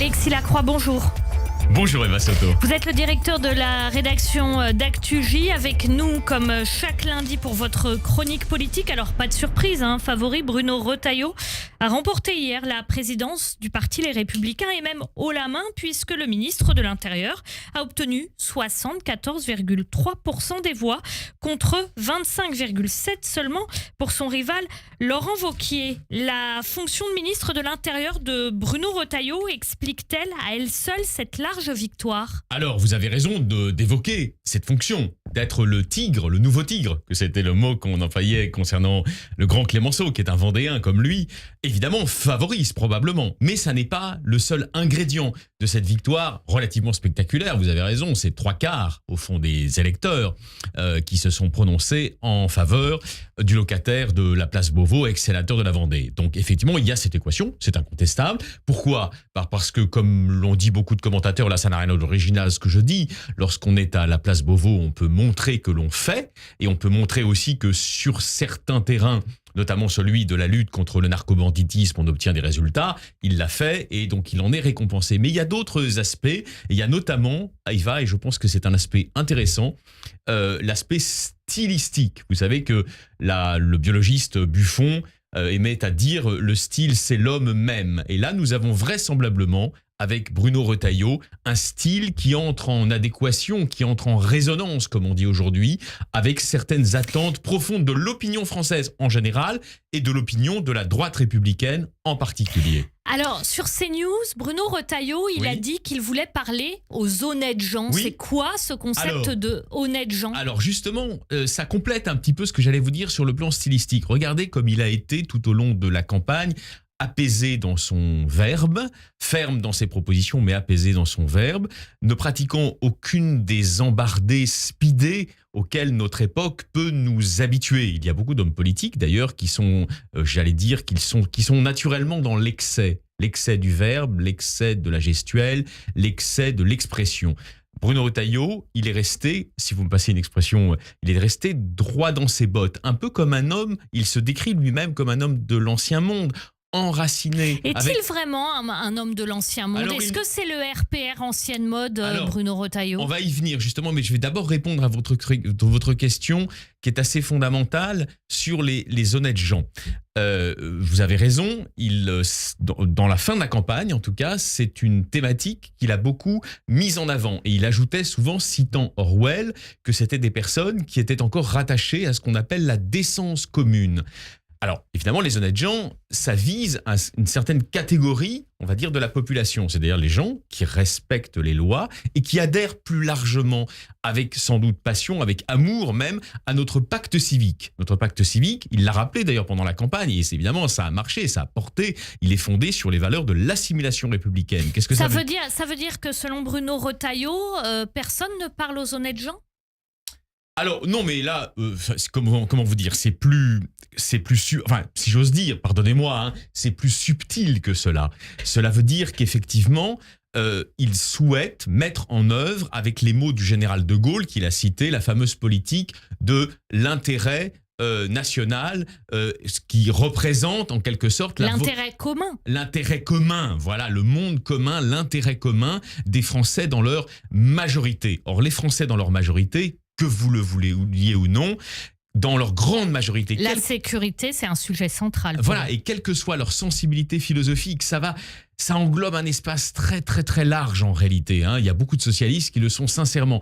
Alexis Lacroix, bonjour. Bonjour Eva Soto. Vous êtes le directeur de la rédaction d'ActuJ, avec nous comme chaque lundi pour votre chronique politique. Alors pas de surprise, favori Bruno Retailleau a remporté hier la présidence du parti Les Républicains et même haut la main puisque le ministre de l'Intérieur a obtenu 74,3% des voix contre 25,7% seulement pour son rival Laurent Wauquiez. La fonction de ministre de l'Intérieur de Bruno Retailleau explique-t-elle à elle seule cette large victoire? Alors, vous avez raison d'évoquer cette fonction, d'être le tigre, le nouveau tigre, que c'était le mot qu'on employait concernant le grand Clémenceau, qui est un Vendéen comme lui. Évidemment, favorise probablement, mais ça n'est pas le seul ingrédient de cette victoire relativement spectaculaire. Vous avez raison, c'est 3/4 au fond des électeurs qui se sont prononcés en faveur du locataire de la place Beauvau, ex-sénateur de la Vendée. Donc effectivement, il y a cette équation, c'est incontestable. Pourquoi ? Parce que, comme l'ont dit beaucoup de commentateurs, là ça n'a rien d'original ce que je dis, lorsqu'on est à la place Beauvau, on peut montrer que l'on fait, et on peut montrer aussi que sur certains terrains, notamment celui de la lutte contre le narcobanditisme, on obtient des résultats. Il l'a fait et donc il en est récompensé. Mais il y a d'autres aspects, et il y a notamment, Eva, et je pense que c'est un aspect intéressant, l'aspect stylistique. Vous savez que le biologiste Buffon aimait à dire « le style, c'est l'homme même ». Et là, nous avons vraisemblablement, avec Bruno Retailleau, un style qui entre en adéquation, qui entre en résonance, comme on dit aujourd'hui, avec certaines attentes profondes de l'opinion française en général et de l'opinion de la droite républicaine en particulier. Alors, sur CNews, Bruno Retailleau, il a dit qu'il voulait parler aux honnêtes gens. Oui. C'est quoi ce concept de honnêtes gens ? Alors justement, ça complète un petit peu ce que j'allais vous dire sur le plan stylistique. Regardez comme il a été tout au long de la campagne, apaisé dans son verbe, ferme dans ses propositions, mais apaisé dans son verbe, ne pratiquant aucune des embardées speedées auxquelles notre époque peut nous habituer. Il y a beaucoup d'hommes politiques d'ailleurs qui sont, j'allais dire, qui sont naturellement dans l'excès. L'excès du verbe, l'excès de la gestuelle, l'excès de l'expression. Bruno Retailleau, il est resté, si vous me passez une expression, il est resté droit dans ses bottes. Un peu comme un homme, il se décrit lui-même comme un homme de l'ancien monde, enraciné. Est-il vraiment un homme de l'ancien monde? Est-ce que c'est le RPR ancienne mode, Bruno Retailleau? On va y venir justement, mais je vais d'abord répondre à votre question qui est assez fondamentale sur les honnêtes gens. Vous avez raison, dans la fin de la campagne, en tout cas, c'est une thématique qu'il a beaucoup mise en avant. Et il ajoutait souvent, citant Orwell, que c'était des personnes qui étaient encore rattachées à ce qu'on appelle la décence commune. Alors, évidemment, les honnêtes gens, ça vise une certaine catégorie, on va dire, de la population. C'est-à-dire les gens qui respectent les lois et qui adhèrent plus largement, avec sans doute passion, avec amour même, à notre pacte civique. Notre pacte civique, il l'a rappelé d'ailleurs pendant la campagne, et évidemment, ça a marché, ça a porté. Il est fondé sur les valeurs de l'assimilation républicaine. Qu'est-ce que ça veut dire? Ça veut dire que selon Bruno Retailleau, personne ne parle aux honnêtes gens? Alors non, mais là, comment vous dire, c'est plus enfin, si j'ose dire, pardonnez-moi, c'est plus subtil que cela. Cela veut dire qu'effectivement, il souhaite mettre en œuvre, avec les mots du général de Gaulle qu'il a cité, la fameuse politique de l'intérêt national, ce qui représente en quelque sorte l'intérêt commun. L'intérêt commun, voilà, le monde commun, l'intérêt commun des Français dans leur majorité. Or, les Français dans leur majorité, que vous le vouliez ou non, dans leur grande majorité. La sécurité, c'est un sujet central. Voilà, et quelle que soit leur sensibilité philosophique, ça englobe un espace très très très large en réalité. Il y a beaucoup de socialistes qui le sont sincèrement.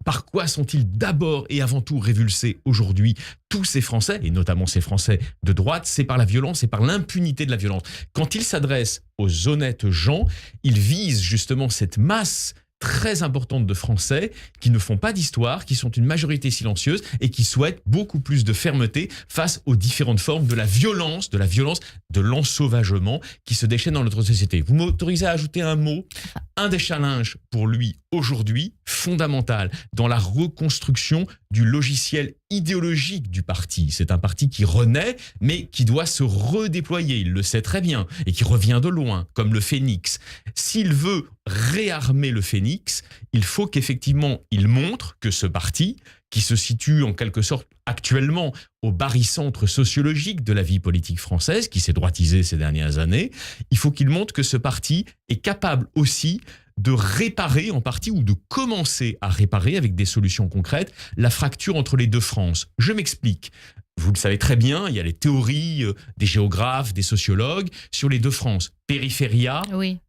Par quoi sont-ils d'abord et avant tout révulsés aujourd'hui? Tous ces Français, et notamment ces Français de droite, c'est par la violence et par l'impunité de la violence. Quand ils s'adressent aux honnêtes gens, ils visent justement cette masse très importante de Français qui ne font pas d'histoire, qui sont une majorité silencieuse et qui souhaitent beaucoup plus de fermeté face aux différentes formes de la violence, de l'ensauvagement qui se déchaîne dans notre société. Vous m'autorisez à ajouter un mot? Un des challenges pour lui aujourd'hui, fondamental, dans la reconstruction du logiciel idéologique du parti. C'est un parti qui renaît, mais qui doit se redéployer, il le sait très bien, et qui revient de loin, comme le phénix. S'il veut réarmer le phénix, il faut qu'effectivement il montre que ce parti, qui se situe en quelque sorte actuellement au barycentre sociologique de la vie politique française, qui s'est droitisé ces dernières années, il faut qu'il montre que ce parti est capable aussi de réparer en partie ou de commencer à réparer avec des solutions concrètes la fracture entre les deux France. Je m'explique. Vous le savez très bien, il y a les théories des géographes, des sociologues sur les deux France, périphéria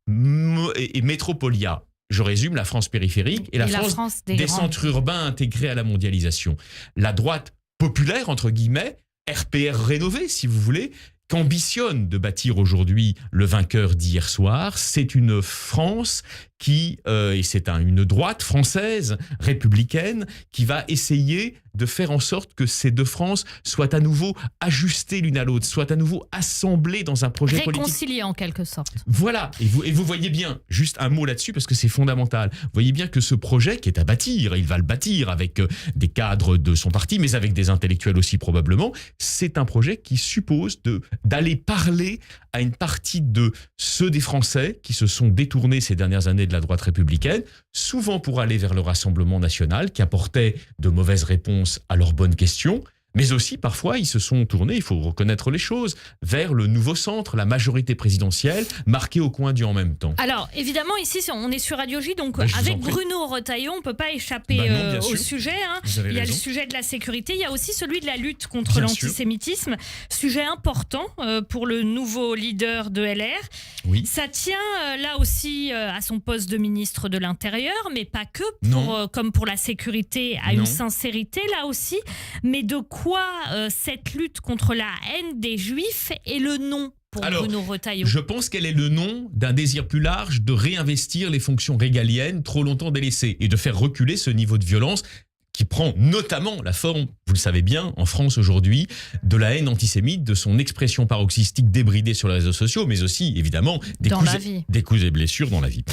et métropolia. Je résume, la France périphérique et la France des centres urbains intégrés à la mondialisation. La droite populaire, entre guillemets, RPR rénové, si vous voulez, qu'ambitionne de bâtir aujourd'hui le vainqueur d'hier soir, c'est une France qui, et c'est une droite française, républicaine, qui va essayer de faire en sorte que ces deux France soient à nouveau ajustées l'une à l'autre, soient à nouveau assemblées dans un projet politique. Réconciliées en quelque sorte. Voilà, et vous voyez bien, juste un mot là-dessus parce que c'est fondamental, vous voyez bien que ce projet qui est à bâtir, et il va le bâtir avec des cadres de son parti, mais avec des intellectuels aussi probablement, c'est un projet qui suppose d'aller parler à une partie de ceux des Français qui se sont détournés ces dernières années de la droite républicaine, souvent pour aller vers le Rassemblement national, qui apportait de mauvaises réponses à leurs bonnes questions, mais aussi parfois ils se sont tournés, il faut reconnaître les choses, vers le nouveau centre, la majorité présidentielle, marquée au coin du en même temps. Alors évidemment ici on est sur Radio J, donc avec Bruno Retailleau on ne peut pas échapper au sujet. Il y a le sujet de la sécurité, il y a aussi celui de la lutte contre l'antisémitisme, sujet important pour le nouveau leader de LR. Oui. Ça tient là aussi à son poste de ministre de l'Intérieur, mais pas que, comme pour la sécurité, à une sincérité là aussi, mais de quoi cette lutte contre la haine des Juifs est le nom pour Bruno Retailleau? Je pense qu'elle est le nom d'un désir plus large de réinvestir les fonctions régaliennes trop longtemps délaissées et de faire reculer ce niveau de violence qui prend notamment la forme, vous le savez bien, en France aujourd'hui, de la haine antisémite, de son expression paroxystique débridée sur les réseaux sociaux, mais aussi, évidemment, des coups et blessures dans la vie.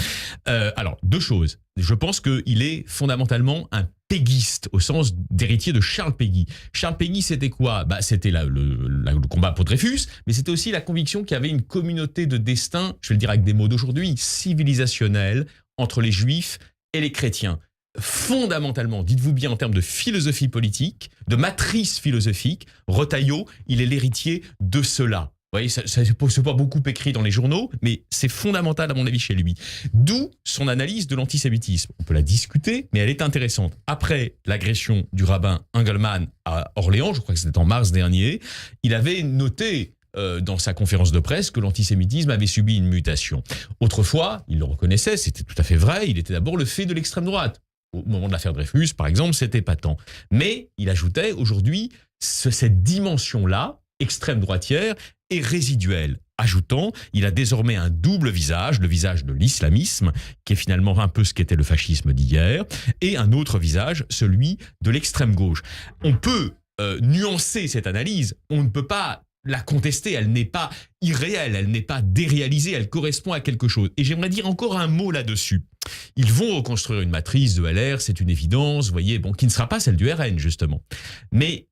Alors, deux choses. Je pense qu'il est fondamentalement un péguiste, au sens d'héritier de Charles Péguy. Charles Péguy, c'était quoi? C'était le combat pour Dreyfus, mais c'était aussi la conviction qu'il y avait une communauté de destin, je vais le dire avec des mots d'aujourd'hui, civilisationnelle, entre les Juifs et les chrétiens. Fondamentalement, dites-vous bien en termes de philosophie politique, de matrice philosophique, Retailleau, il est l'héritier de cela. Vous voyez, ça c'est pas beaucoup écrit dans les journaux, mais c'est fondamental à mon avis chez lui. D'où son analyse de l'antisémitisme. On peut la discuter, mais elle est intéressante. Après l'agression du rabbin Engelmann à Orléans, je crois que c'était en mars dernier, il avait noté dans sa conférence de presse que l'antisémitisme avait subi une mutation. Autrefois, il le reconnaissait, c'était tout à fait vrai, il était d'abord le fait de l'extrême droite. Au moment de l'affaire Dreyfus, par exemple, c'était patent. Mais il ajoutait aujourd'hui cette dimension-là, extrême droitière, est résiduelle. Ajoutant, il a désormais un double visage, le visage de l'islamisme, qui est finalement un peu ce qu'était le fascisme d'hier, et un autre visage, celui de l'extrême gauche. On peut nuancer cette analyse, on ne peut pas la contester, elle n'est pas irréelle, elle n'est pas déréalisée, elle correspond à quelque chose. Et j'aimerais dire encore un mot là-dessus. Ils vont reconstruire une matrice de LR, c'est une évidence, vous voyez, qui ne sera pas celle du RN, justement. Mais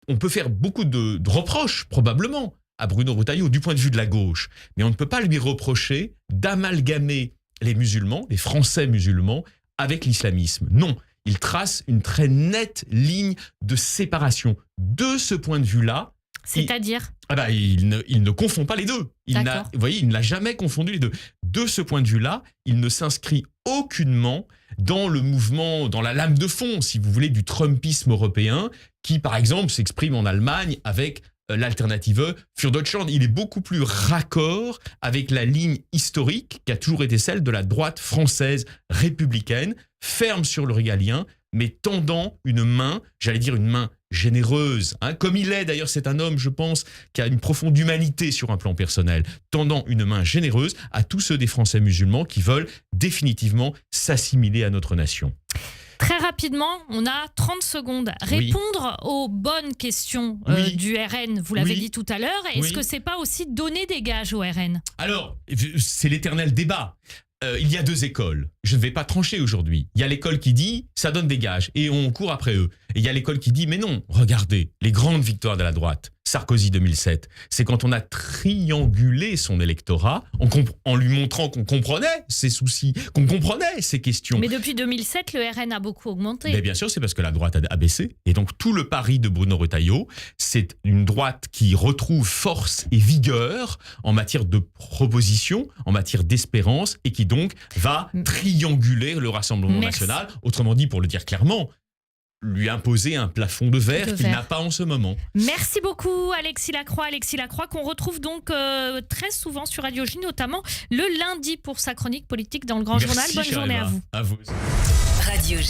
on peut faire beaucoup de reproches, probablement, à Bruno Retailleau, du point de vue de la gauche. Mais on ne peut pas lui reprocher d'amalgamer les musulmans, les Français musulmans, avec l'islamisme. Non, il trace une très nette ligne de séparation. De ce point de vue-là, c'est-à-dire il ne confond pas les deux. Vous voyez, il ne l'a jamais confondu les deux. De ce point de vue-là, il ne s'inscrit aucunement dans le mouvement, dans la lame de fond, si vous voulez, du Trumpisme européen, qui, par exemple, s'exprime en Allemagne avec l'alternative für Deutschland. Il est beaucoup plus raccord avec la ligne historique qui a toujours été celle de la droite française républicaine, ferme sur le régalien, mais tendant une main, j'allais dire une main généreuse, comme il est d'ailleurs, c'est un homme, je pense, qui a une profonde humanité sur un plan personnel, tendant une main généreuse à tous ceux des Français musulmans qui veulent définitivement s'assimiler à notre nation. Très rapidement, on a 30 secondes. Répondre aux bonnes questions du RN, vous l'avez dit tout à l'heure, est-ce que c'est pas aussi donner des gages au RN? Alors, c'est l'éternel débat. Il y a deux écoles. je ne vais pas trancher aujourd'hui. Il y a l'école qui dit ça donne des gages et on court après eux. Et il y a l'école qui dit mais non, regardez, les grandes victoires de la droite, Sarkozy 2007, c'est quand on a triangulé son électorat en lui montrant qu'on comprenait ses soucis, qu'on comprenait ses questions. Mais depuis 2007, le RN a beaucoup augmenté. Mais bien sûr, c'est parce que la droite a baissé. Et donc tout le pari de Bruno Retailleau, c'est une droite qui retrouve force et vigueur en matière de proposition, en matière d'espérance, et qui donc va trianguler le Rassemblement national. Autrement dit, pour le dire clairement, lui imposer un plafond de verre qu'il n'a pas en ce moment. Merci beaucoup Alexis Lacroix. Alexis Lacroix qu'on retrouve donc très souvent sur Radio J, notamment le lundi pour sa chronique politique dans le Grand Journal. Bonne journée à vous. À vous. Radio J.